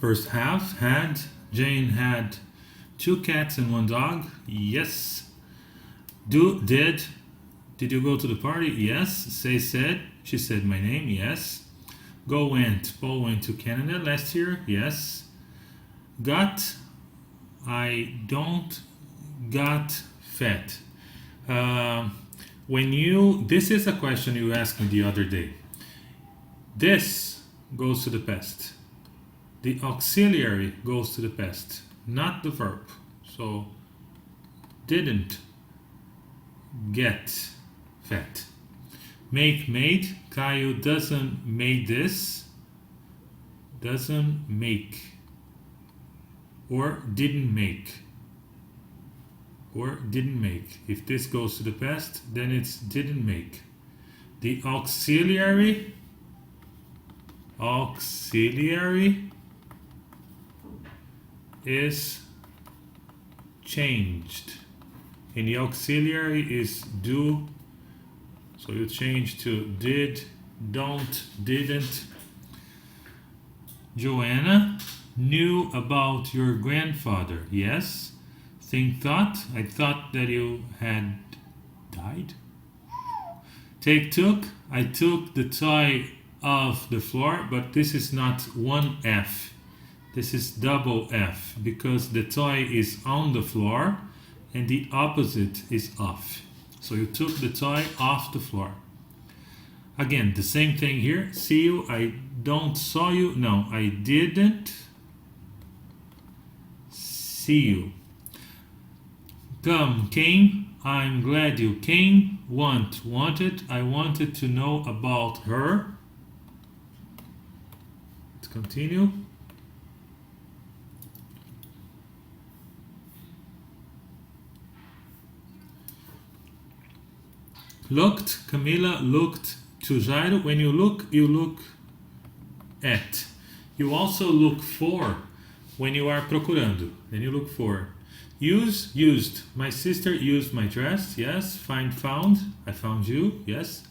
First half, had. Jane had 2 cats and 1 dog. Yes. Did you go to the party? Yes. Say said. She said my name. Yes. Go went. Paul went to Canada last year. Yes. Got. I don't got fat. This is a question you asked me the other day. This goes to the past. The auxiliary goes to the past, not the verb. So, didn't get fat. Make, made. Caio doesn't made this. Doesn't make. Or didn't make. Or didn't make. If this goes to the past, then it's didn't make. The auxiliary is changed. And the auxiliary is do. So you change to did, don't, didn't. Joanna knew about your grandfather. Yes. Thought. I thought that you had died. Take took. I took the toy off the floor, but this is not one F. This is double F because the toy is on the floor and the opposite is off. So you took the toy off the floor. Again, the same thing here. See you. I don't saw you. No, I didn't see you. Come, came. I'm glad you came. Wanted. I wanted to know about her. Let's continue. Looked. Camila looked to Jairo. When you look at. You also look for. When you are procurando, then you look for. Used. My sister used my dress. Yes. Found. I found you. Yes.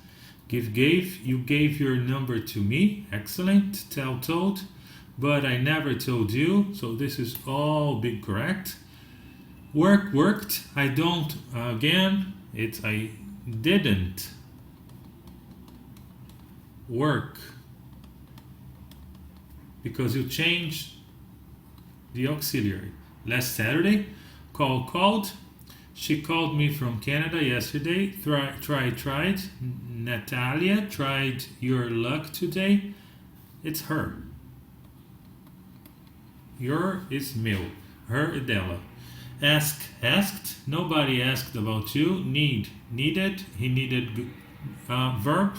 Gave. You gave your number to me. Excellent. Told. But I never told you. So this is all big correct. Worked. I don't. Again, it's I didn't work. Because you changed the auxiliary. Last Saturday. Called. She called me from Canada yesterday. Tried. Natalia tried your luck today. It's her. Your is meu. Her is dela. Asked. Nobody asked about you. Needed. He needed verb.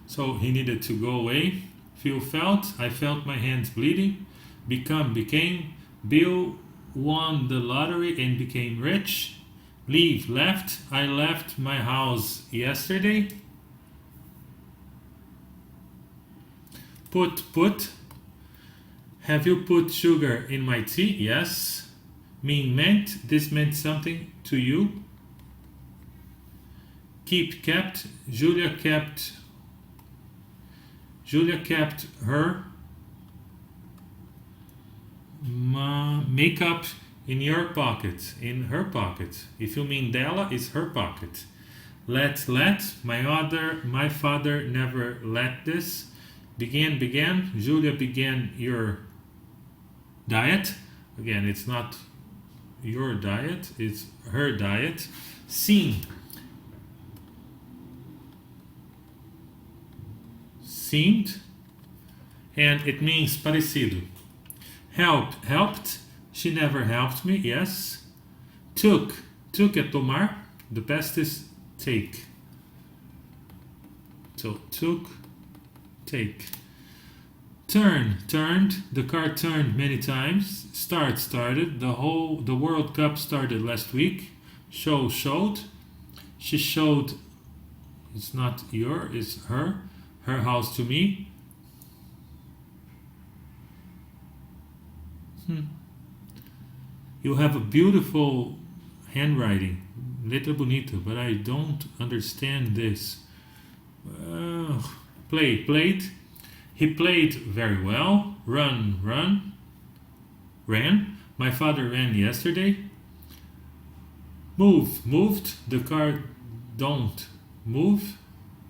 So he needed to go away. Felt. I felt my hands bleeding. Became. Bill won the lottery and became rich. Left. I left my house yesterday. Put. Have you put sugar in my tea? Yes. Meant. This meant something to you. Kept. Julia kept her makeup in your pocket, in her pocket. If you mean dela, it's her pocket. Let. My father never let this. Began. Julia began your diet. Again, it's not your diet, it's her diet. Seemed. And it means parecido. Helped. She never helped me. Yes. Took é tomar. The past is take. So took, take. Turned. The car turned many times. Started. The World Cup started last week. Showed. She showed. It's not your. It's her. Her house to me. You have a beautiful handwriting, letra bonita, but I don't understand this. Played. He played very well. Ran. My father ran yesterday. Moved. The car don't move.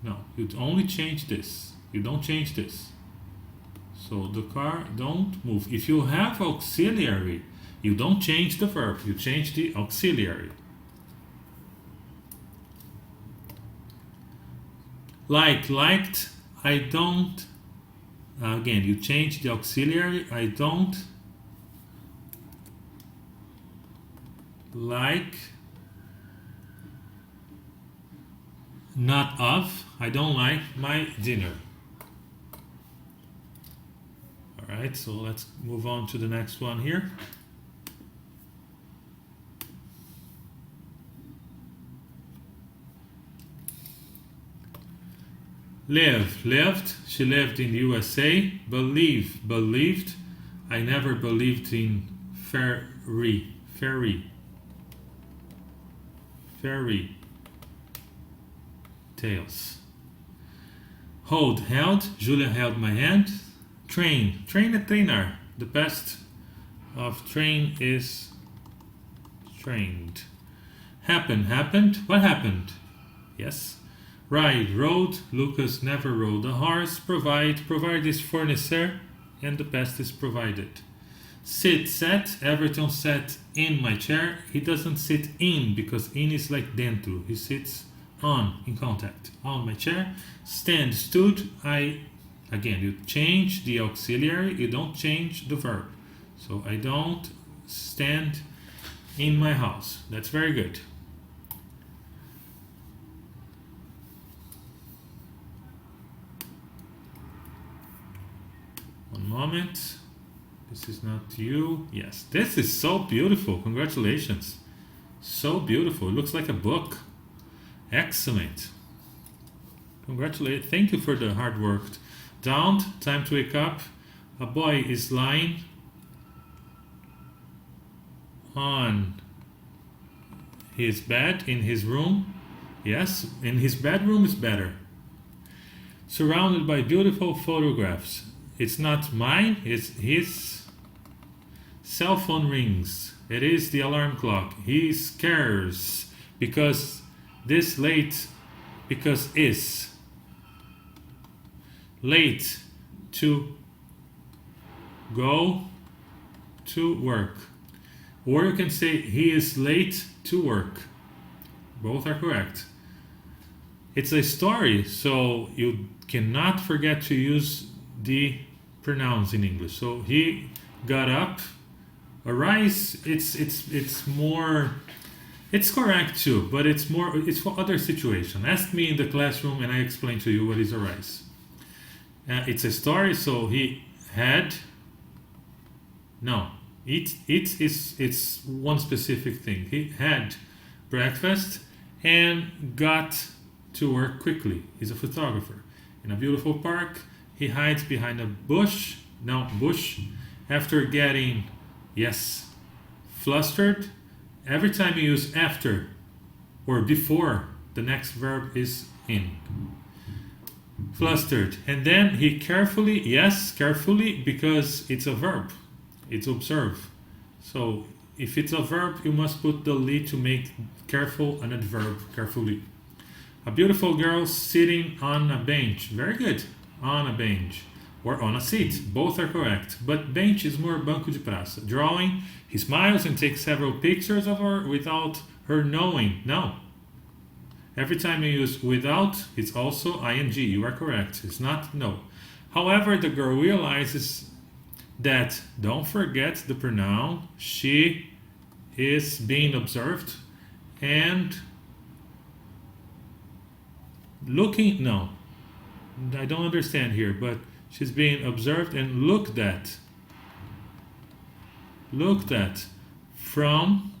No, you only change this. You don't change this. So the car don't move. If you have auxiliary, you don't change the verb, you change the auxiliary. Liked, I don't. Again, you change the auxiliary. I don't like. Not of. I don't like my dinner. Alright, so let's move on to the next one here. Lived. She lived in the USA. Believed. I never believed in fairy tales. Held. Julia held my hand. Train é treinar. The past of train is trained. Happened. What happened? Yes. Rode. Lucas never rode a horse. Provide is fornecer, and the past is provided. Sat. Everton sat in my chair. He doesn't sit in because in is like dentro. He sits on, in contact, on my chair. Stood. Again, you change the auxiliary, you don't change the verb. So I don't stand in my house. That's very good. One moment. This is not you. Yes, this is so beautiful. Congratulations. So beautiful. It looks like a book. Excellent. Congratulations. Thank you for the hard work. Down, time to wake up. A boy is lying on his bed in his room. Yes, in his bedroom is better. Surrounded by beautiful photographs. It's not mine, it's his. Cell phone rings. It is the alarm clock. He scares because is late to go to work. Or you can say he is late to work. Both are correct. It's a story, so you cannot forget to use the pronouns in English. So he got up. Arise, it's more, it's correct too, but it's for other situation. Ask me in the classroom and I explain to you what is arise. It's a story, so he had. No, it's one specific thing. He had breakfast and got to work quickly. He's a photographer. In a beautiful park, he hides behind a bush. After getting, flustered. Every time you use after or before, the next verb is in. Flustered. And then he carefully, because it's a verb. It's observe. So if it's a verb, you must put the li to make careful an adverb, carefully. A beautiful girl sitting on a bench. Very good. On a bench. Or on a seat. Both are correct. But bench is more banco de praça. Drawing. He smiles and takes several pictures of her without her knowing. No. Every time you use without, it's also ing. You are correct. It's not no. However, the girl realizes that, don't forget the pronoun, she is being observed and looking. No, I don't understand here, but she's being observed and looked at from,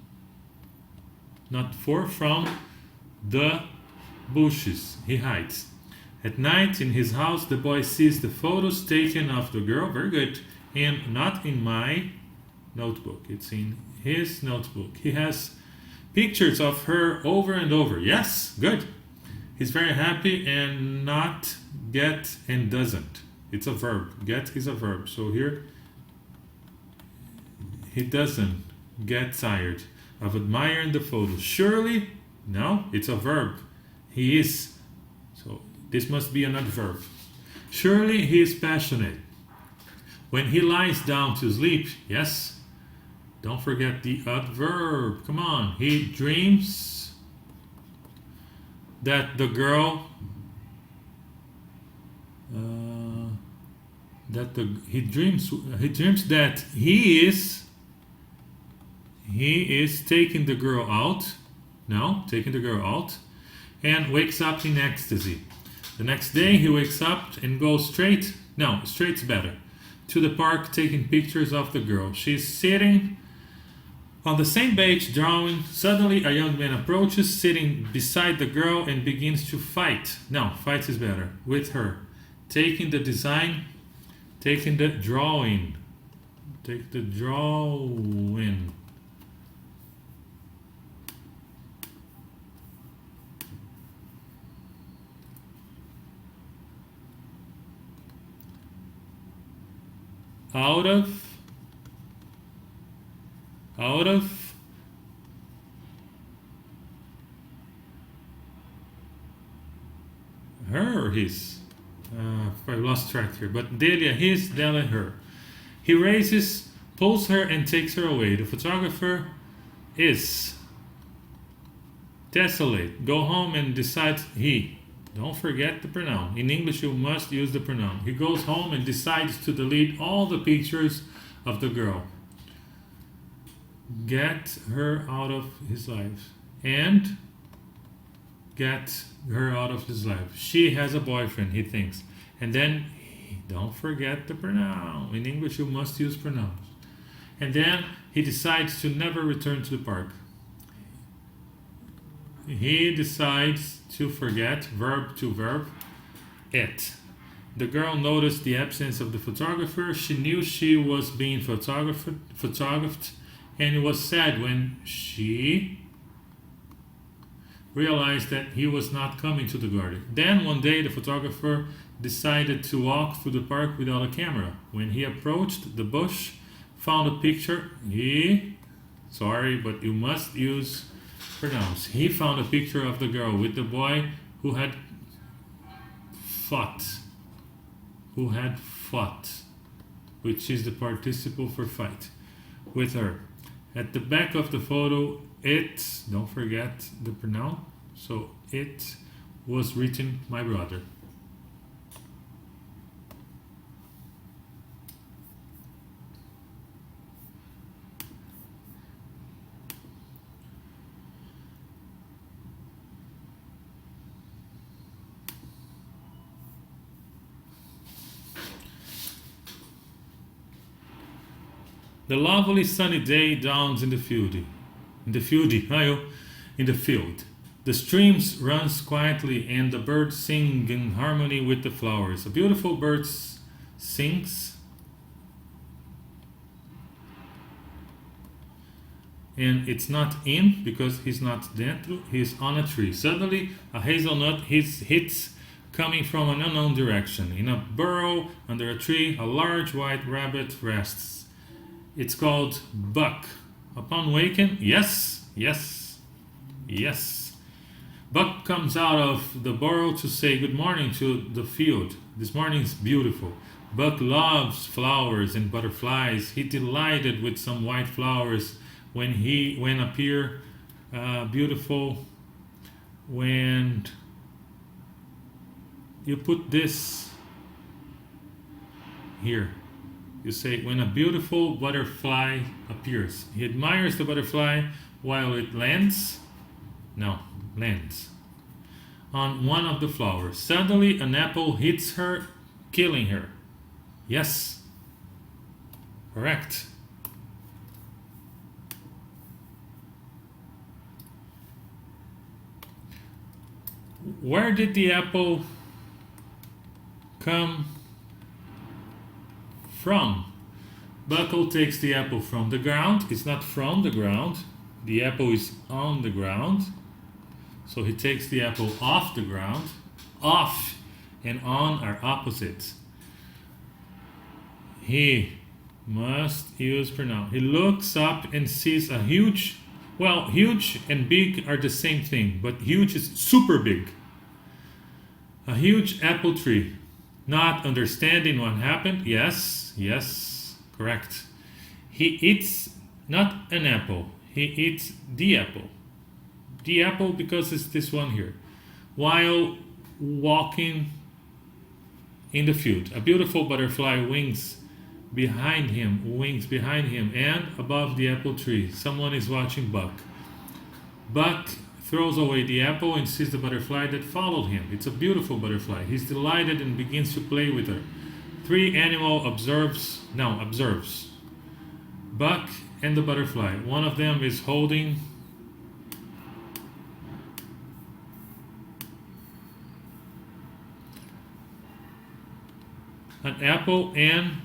not for, from the bushes. He hides. At night in his house, the boy sees the photos taken of the girl. Very good. And not in my notebook. It's in his notebook. He has pictures of her over and over. Yes, good. He's very happy and not get and doesn't. It's a verb. Get is a verb. So here, he doesn't get tired of admiring the photo. Surely, no, it's a verb. He is. So this must be an adverb. Surely he is passionate. When he lies down to sleep, yes, don't forget the adverb. Come on. He dreams that the girl he dreams that he is taking the girl out. No, taking the girl out, and wakes up in ecstasy. The next day he wakes up and goes straight's better, to the park taking pictures of the girl. She's sitting on the same bench drawing. Suddenly a young man approaches, sitting beside the girl, and begins to fight. No, fight is better. With her. Taking the drawing. Take the drawing. Out of her, his. I lost track here, but Delia, his, Delia, her. He pulls her and takes her away. The photographer is desolate. Go home and decides he. Don't forget the pronoun. In English, you must use the pronoun. He goes home and decides to delete all the pictures of the girl. Get her out of his life. And get her out of his life. She has a boyfriend, he thinks. And then, don't forget the pronoun. In English, you must use pronouns. And then he decides to never return to the park. He decides to forget, verb to verb, it. The girl noticed the absence of the photographer. She knew she was being photographed, and it was sad when she realized that he was not coming to the garden. Then one day the photographer decided to walk through the park without a camera. When he approached the bush, found a picture, but you must use pronouns. He found a picture of the girl with the boy who had fought, which is the participle for fight, with her. At the back of the photo, don't forget the pronoun, so it was written, my brother. The lovely sunny day dawns in the field. The streams runs quietly and the birds sing in harmony with the flowers. A beautiful bird sings, and it's not in because he's not dentro, he's on a tree. Suddenly a hazelnut hits coming from an unknown direction. In a burrow under a tree, a large white rabbit rests. It's called Buck. Upon waking, yes. Buck comes out of the burrow to say good morning to the field. This morning's beautiful. Buck loves flowers and butterflies. He delighted with some white flowers when appear beautiful. When you put this here, you say, when a beautiful butterfly appears. He admires the butterfly while it lands on one of the flowers. Suddenly, an apple hits her, killing her. Yes, correct. Where did the apple come from? Buckle takes the apple from the ground. It's not from the ground. The apple is on the ground. So he takes the apple off the ground. Off and on are opposites. He must use pronoun. He looks up and sees a huge, well, huge and big are the same thing, but huge is super big. A huge apple tree. Not understanding what happened. Yes, yes, correct. He eats not an apple. He eats the apple. The apple because it's this one here. While walking in the field, a beautiful butterfly wings behind him, and above the apple tree. Someone is watching Buck. Buck throws away the apple and sees the butterfly that followed him. It's a beautiful butterfly. He's delighted and begins to play with her. Three animal observes. Buck and the butterfly. One of them is holding an apple in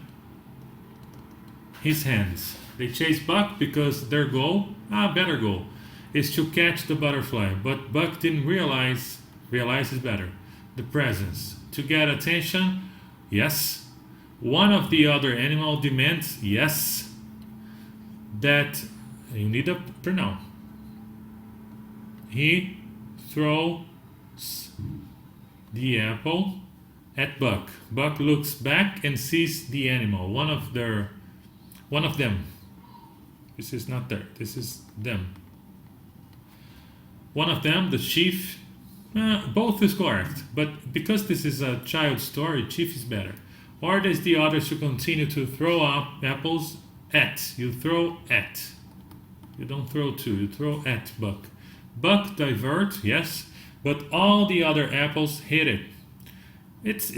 his hands. They chase Buck because their better goal, is to catch the butterfly. But Buck didn't realize is better. The presence. To get attention, yes. One of the other animal demands, yes. That you need a pronoun. He throws the apple at Buck. Buck looks back and sees the animal. One of them. This is not there. This is them. One of them, the chief. Both is correct, but because this is a child story, chief is better. Orders the others to continue to throw up apples at. You throw at. You don't throw to. You throw at Buck. Buck divert, yes, but all the other apples hit it. It's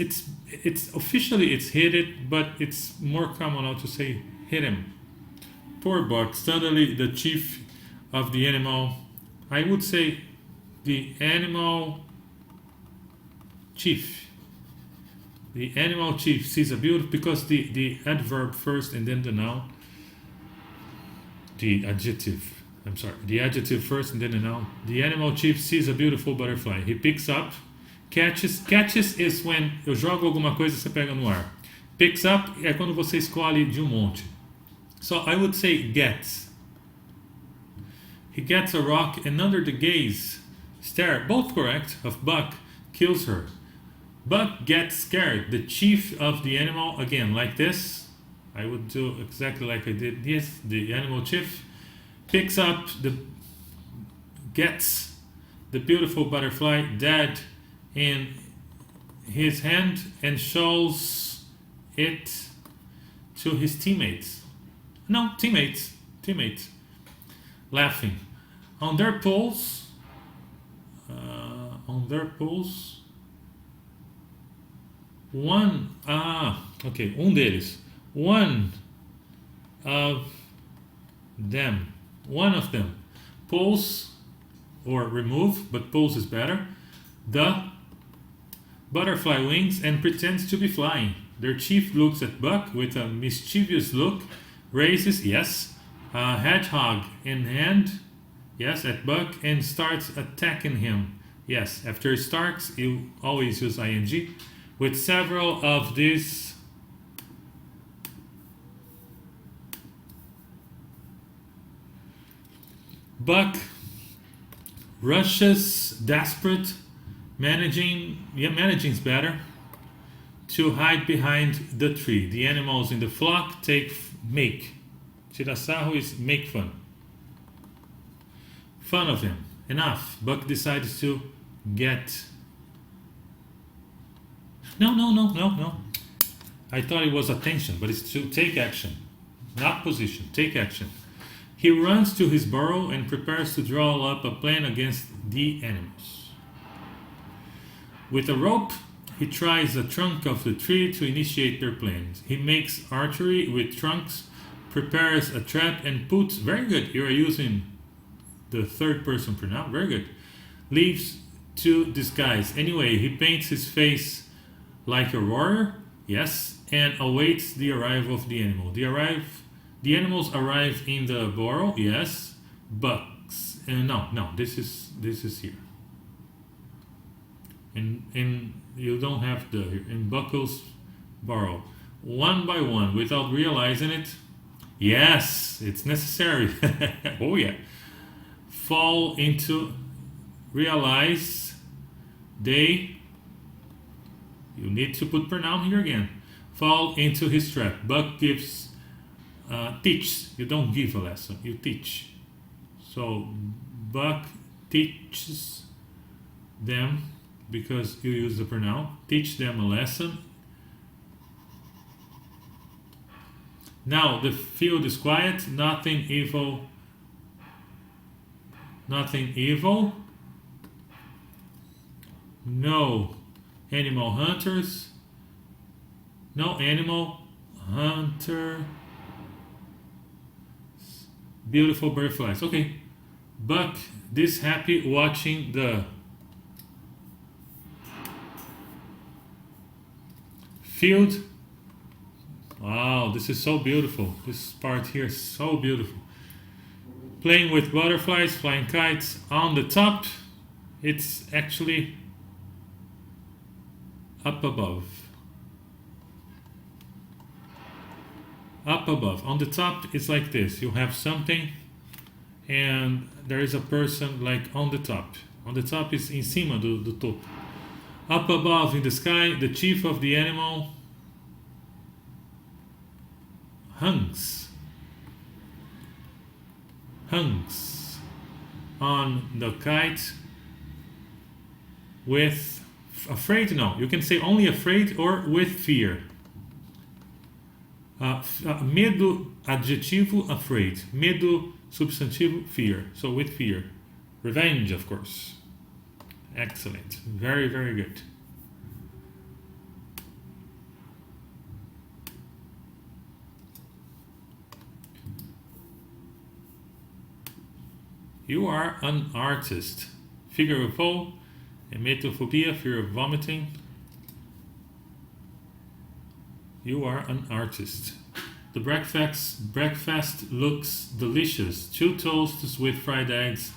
officially it's hit it, but it's more common now to say hit him. Poor Buck. Suddenly the chief of the animal, I would say the animal chief. The animal chief sees a beautiful, because the adverb first and then the noun. The adjective first and then the noun. The animal chief sees a beautiful butterfly. He picks up, catches is when eu jogo alguma coisa e você pega no ar. Picks up é quando você escolhe de monte. So I would say gets. He gets a rock and under the gaze, stare, both correct, of Buck, kills her. Buck gets scared. The chief of the animal, again, like this, I would do exactly like I did this. The animal chief gets the beautiful butterfly dead in his hand and shows it to his teammates. No, teammates. Laughing. On their poles, one of them pulls or remove, but pulls is better, the butterfly wings and pretends to be flying. Their chief looks at Buck with a mischievous look, raises, yes, a hedgehog in hand, yes, at Buck, and starts attacking him. Yes, after starts, you always use ing. With several of these Buck rushes, desperate, managing's better, to hide behind the tree. The animals in the flock make. Tirar sarro is make fun. Fun of him. Enough. Buck decides to get. No. I thought it was attention, but it's to take action. Not position. Take action. He runs to his burrow and prepares to draw up a plan against the animals. With a rope, he tries the trunk of the tree to initiate their plans. He makes archery with trunks, prepares a trap, and puts. Very good. You are using the third person pronoun. Very good. Leaves to disguise. Anyway, he paints his face like a warrior, yes, and awaits the arrival of the animal. The animals arrive in the burrow, yes. Bucks. No. This is here. And you don't have the in Buckle's burrow. one by one without realizing it. Yes, it's necessary. Oh yeah. Fall into, realize, they, you need to put pronoun here again. Fall into his trap. Buck gives, teach. You don't give a lesson, you teach. So Buck teaches them, because you use the pronoun. Teach them a lesson. Now the field is quiet, nothing evil. Nothing evil. No animal hunters. No animal hunter. Beautiful butterflies. Okay. Buck this happy watching the field. Wow, this is so beautiful. This part here is so beautiful. Playing with butterflies, flying kites. On the top, it's actually up above. Up above. On the top, it's like this. You have something, and there is a person like on the top. On the top is em cima do topo. Up above in the sky, the chief of the animal hangs on the kite with afraid. No, you can say only afraid or with fear. Medo, adjetivo, afraid. Medo, substantivo, fear. So with fear. Revenge, of course. Excellent. Very, very good. You are an artist. Figaro, emetophobia, fear of vomiting. You are an artist. The breakfast looks delicious. 2 toasts with fried eggs,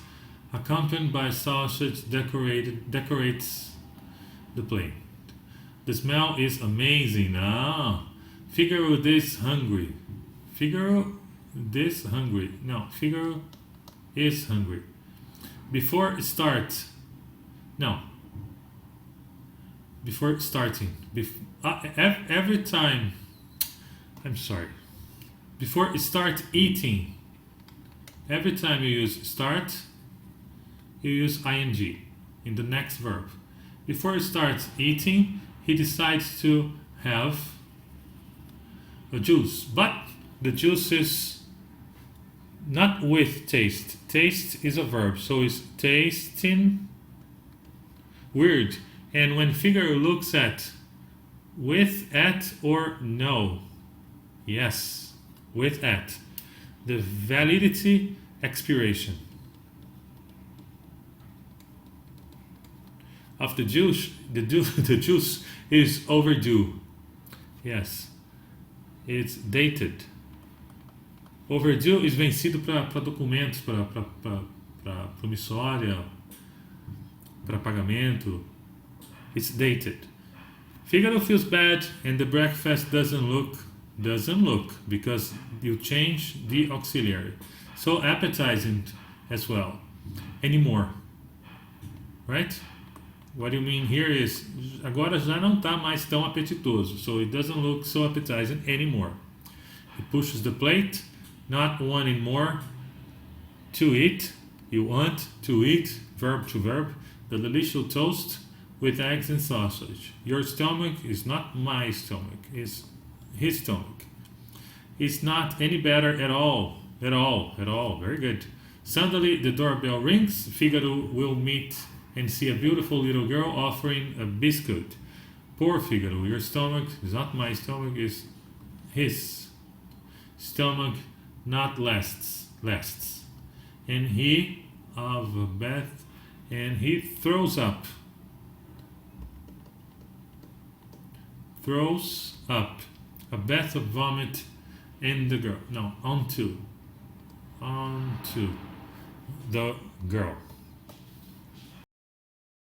accompanied by sausage, decorates the plate. The smell is amazing. Figaro this hungry. Figaro this hungry. No, Figaro is hungry. Before starting, every time, I'm sorry, before start eating, every time you use start, you use ing in the next verb. Before he starts eating, he decides to have a juice, but the juice is not with taste. Taste is a verb, so it's tasting. Weird. And when Figaro looks at, with, at, or no. Yes, with, at. The validity, expiration of the juice. The juice is overdue. Yes, it's dated. Overdue is vencido para documentos, para promissória, para pagamento. It's dated. Figaro feels bad and the breakfast doesn't look because you change the auxiliary. So appetizing as well. Anymore. Right? What you mean here is agora já não está mais tão apetitoso. So it doesn't look so appetizing anymore. He pushes the plate, not wanting more. To eat. You want to eat, verb to verb. The delicious toast with eggs and sausage. Your stomach is not my stomach, it's his stomach. It's not any better at all. Very good. Suddenly the doorbell rings. Figaro will meet and see a beautiful little girl offering a biscuit. Poor Figaro, your stomach is not my stomach, is his stomach, not lasts. And he of a bath, and he throws up. Throws up a bath of vomit in the girl. No, onto the girl.